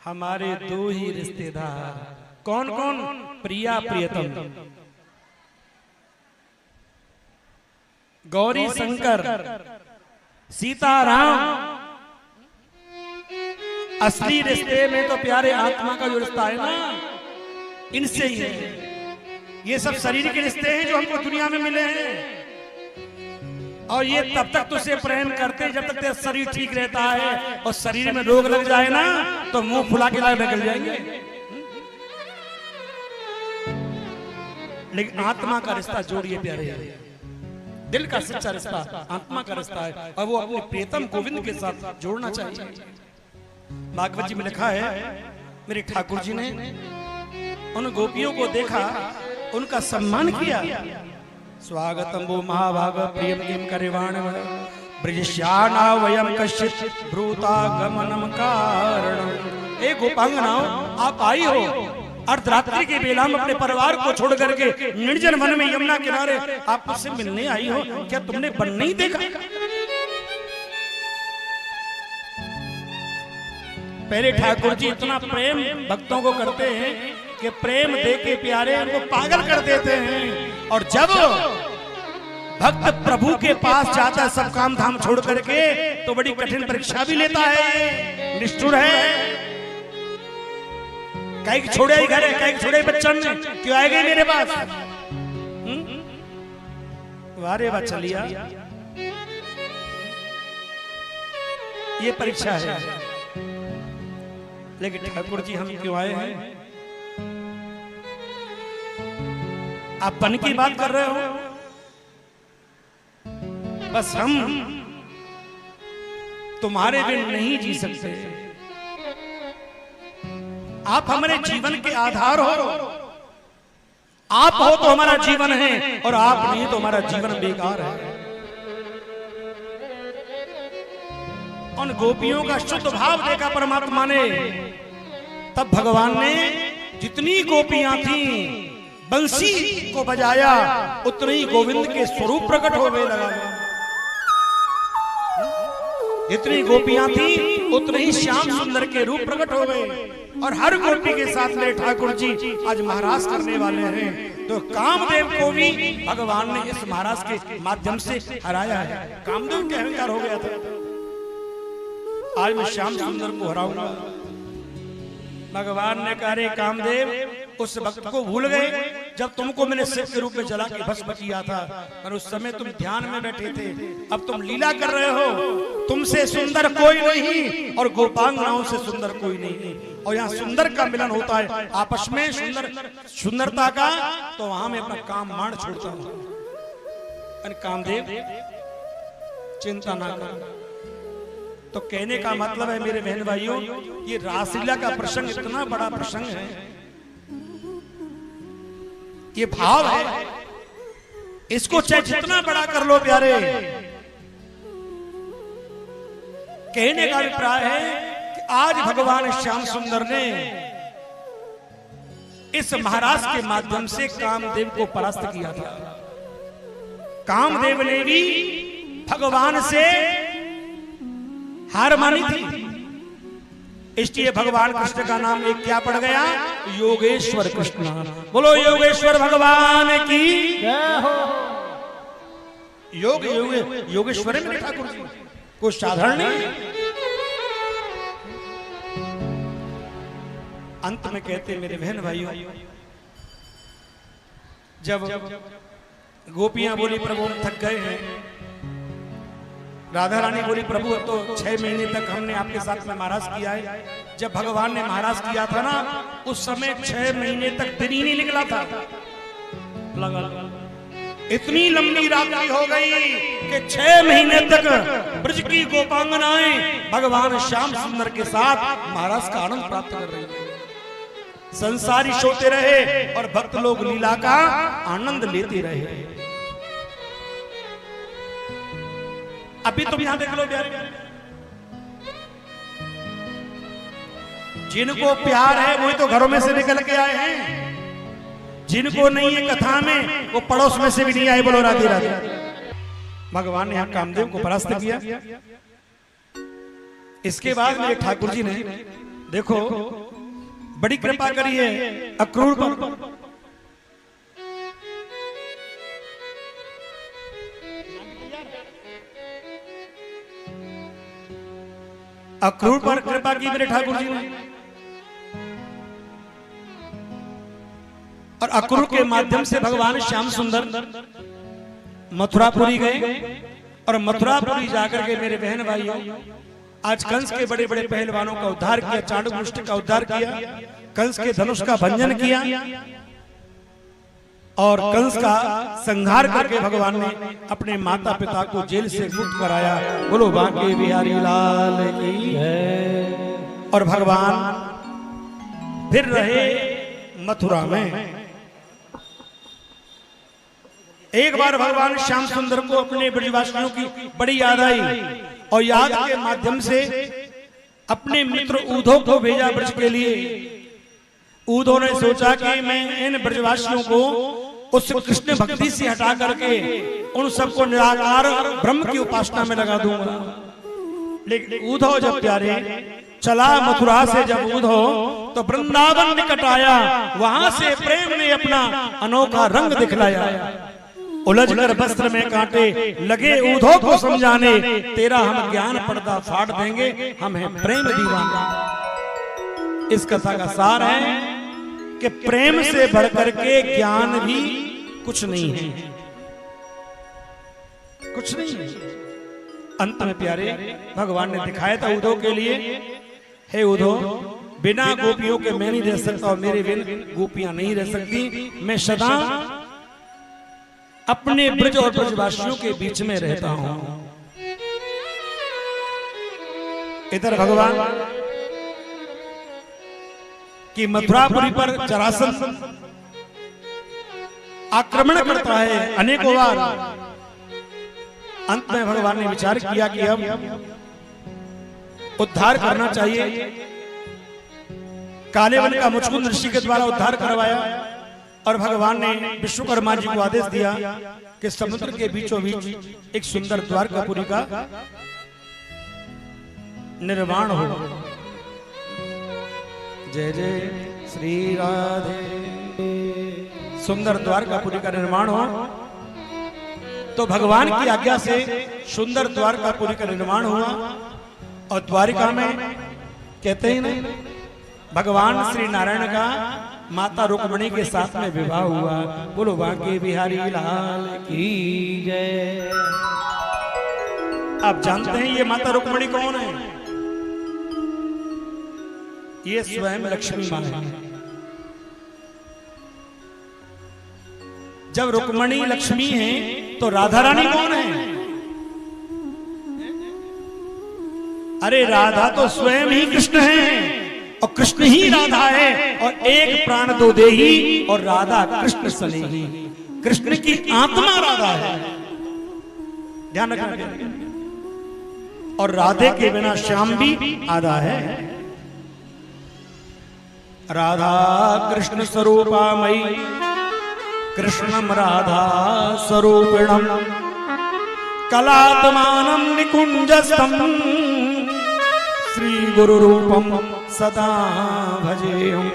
हमारे दो ही रिश्तेदार। कौन कौन? प्रिया प्रियतम, गौरी शंकर, सीताराम। असली रिश्ते में तो प्यारे आत्मा का जो रिश्ता है ना, इनसे ही है। ये सब शरीर के रिश्ते हैं जो हमको दुनिया में मिले हैं, और ये तब तक तुझसे प्रेम करते हैं जब तक तेरा शरीर ठीक रहता है। और शरीर में रोग लग जाए ना तो मुंह फुला के निकल जाएंगे। लेकिन आत्मा का रिश्ता जोड़िए प्यारे, दिल का सच्चा रिश्ता आत्मा का रिश्ता है, और वो अपने प्रियतम गोविंद के साथ जोड़ना चाहिए। भागवत जी में लिखा है, मेरे ठाकुर जी ने उन गोपियों को देखा, उनका सम्मान किया। स्वागतम वो महाभाग प्रियम किम करिवाण ब्रजश्याना वयम कश्चित ब्रूता गमनम कारणम। ए गोपांगनाओ, आप आई हो अर्धरात्रि के बेला में अपने परिवार को छोड़ करके निर्जन वन में यमुना किनारे आप मुझसे मिलने आई हो। क्या तुमने वन नहीं देखा? पहले ठाकुर जी इतना प्रेम भक्तों को करते हैं कि प्रेम दे के प्यारे उनको पागल कर देते हैं। और जब भक्त प्रभु के पास जाता है सब काम धाम छोड़ करके, तो बड़ी कठिन परीक्षा भी लेता है, निष्ठुर है। कहीं छोड़े ही घर है, कहीं छोड़े बच्चन में, क्यों आए गए मेरे पास? वारे वाह चलिया, ये परीक्षा है। लेकिन ठाकुर जी हम क्यों आए हैं? आप पन की बात कर रहे हो, बस हम तुम्हारे बिन नहीं जी सकते। आप हमारे जीवन के आधार हो, आप हो तो हमारा जीवन है, और आप नहीं तो हमारा जीवन बेकार है। उन गोपियों का शुद्ध भाव देखा परमात्मा ने, तब भगवान ने जितनी गोपियां थी बंसी को बजाया, उतनी गोविंद के स्वरूप प्रकट हो गए लगा। जितनी गोपियां थी उतने ही श्याम सुंदर के रूप प्रकट हो गए। और हर गोपी के साथ मेरे ठाकुर जी आज महाराज करने वाले हैं। तो कामदेव को भी भगवान ने इस महाराज के माध्यम से हराया है। कामदेव के अहंकार हो गया था, आज मैं श्याम सुंदर को हराऊंगा। भगवान ने कहा, रे कामदेव, उस वक्त को भूल गए जब तुमको मैंने शिव के रूप में जला के भस्म किया था, और उस समय तुम ध्यान में बैठे थे। अब तुम लीला कर रहे हो, तुमसे सुंदर कोई नहीं और गोपांगनाओं से सुंदर कोई नहीं। और यहाँ सुंदर का मिलन होता है आपस में, सुंदरता का। तो वहां मैं अपना काम मान छोड़ता हूं। कामदेव चिंता ना कर। तो कहने का मतलब है मेरे बहन भाइयों, ये रासलीला का प्रसंग इतना बड़ा प्रसंग है, ये भाव है, इसको चाहे जितना बड़ा कर लो प्यारे। कहने का अभिप्राय है कि आज भगवान श्याम सुंदर ने इस महाराज के माध्यम से कामदेव को परास्त किया था। कामदेव ने भी भगवान से हार मानी थी, इसलिए भगवान कृष्ण का नाम एक क्या पड़ गया? योगेश्वर कृष्ण। बोलो योगेश्वर भगवान की जय हो। योगेश्वर मेरे ठाकुर जी कोई साधारण नहीं। अंत में कहते मेरे बहन भाइयों, जब गोपियां बोली प्रभु हम थक गए हैं, राधा रानी बोली प्रभु अब तो 6 महीने तक हमने आपके साथ में महाराज किया है। जब भगवान ने महाराज किया था ना, उस समय 6 महीने तक दिन ही नहीं निकला था। इतनी लंबी रात्रि हो गई कि 6 महीने तक ब्रज की गोपांगनाएं भगवान श्याम सुंदर के साथ महाराज का आनंद प्राप्त कर रही थी। संसारी सोते रहे और भक्त लोग लीला का आनंद लेते रहे। अभी तुम यहां देख लो प्यारे, जिनको प्यार है वही तो घरों में से निकल के आए हैं, जिनको नहीं है कथा में वो पड़ोस में से भी नहीं आए। बोलो राधे राधे। भगवान ने यहां कामदेव को परास्त किया। इसके बाद मेरे ठाकुर जी ने देखो बड़ी कृपा करी है अक्रूर पर। अक्रूर पर कृपा की मेरे ठाकुर जी ने, और अक्रूर के माध्यम से भगवान श्याम सुंदर मथुरापुरी गए, और मथुरापुरी जाकर के मेरे बहन भाइयों आज कंस के बड़े बड़े पहलवानों का उद्धार किया, चाणक्य का उद्धार किया, कंस के धनुष का भंजन किया, और कंस का संहार करके भगवान ने अपने माता पिता को जेल से मुक्त कराया। बोलो बांके बिहारी लाल की जय। और भगवान फिर रहे मथुरा में। एक बार भगवान श्याम सुंदर को अपने ब्रजवासियों की बड़ी याद आई, और याद के माध्यम से अपने मित्र ऊधो को भेजा ब्रज के लिए। ऊधो ने सोचा कि मैं इन ब्रजवासियों को उस कृष्ण भक्ति से हटा करके उन सबको निराकार ब्रह्म की उपासना में लगा दूंगा। लेकिन ऊधो जब प्यारे चला मथुरा से, जब ऊधो तो वृंदावन निकट आया, वहां से प्रेम ने अपना अनोखा रंग दिखलाया। उलझकर वस्त्र में कांटे लगे ऊधो को समझाने, तेरा हम ज्ञान पर्दा फाड़ देंगे, हम हैं प्रेम दीवाना। इस कथा का सार है कि प्रेम से बढ़कर के ज्ञान भी कुछ नहीं है, कुछ नहीं है। अंत में प्यारे भगवान ने दिखाया था ऊधो के लिए, हे ऊधो बिना गोपियों के मैं नहीं रह सकता, और मेरे बिन गोपियां नहीं रह सकती। मैं सदा अपने ब्रज और ब्रजवासियों के बीच में रहता हूं। इधर भगवान की मथुरापुरी पर जरासंध आक्रमण करता है अनेकों बार। अंत में भगवान ने विचार किया कि अब उद्धार करना चाहिए। काले वन का मुचकुंद ऋषि के द्वारा उद्धार करवाया, और भगवान ने विश्वकर्मा जी को आदेश दिया कि समुद्र के बीचों बीच एक सुंदर द्वारकापुरी का निर्माण हो। जय जय श्री राधे। सुंदर द्वारकापुरी का निर्माण हो, तो भगवान की आज्ञा से सुंदर द्वारकापुरी का निर्माण हुआ। और द्वारिका में कहते ही नहीं, भगवान श्री नारायण का माता रुक्मिणी के साथ में विवाह हुआ। बोलो बांके बिहारी लाल की जय। आप जानते हैं ये माता रुक्मिणी कौन है? ये स्वयं लक्ष्मी मां है। जब रुक्मिणी लक्ष्मी है तो राधा रानी कौन है? अरे राधा तो स्वयं ही कृष्ण है, और कृष्ण ही राधा है, और एक प्राण दो देही, और राधा कृष्ण सनेही। कृष्ण की आत्मा राधा है, ध्यान रखना। और राधे के बिना श्याम भी आधा है। राधा कृष्ण स्वरूपामयी कृष्णम राधा स्वरूपिणम कलात्मानं निकुंजस्थं श्री गुरु रूपम सदा भजेहम्।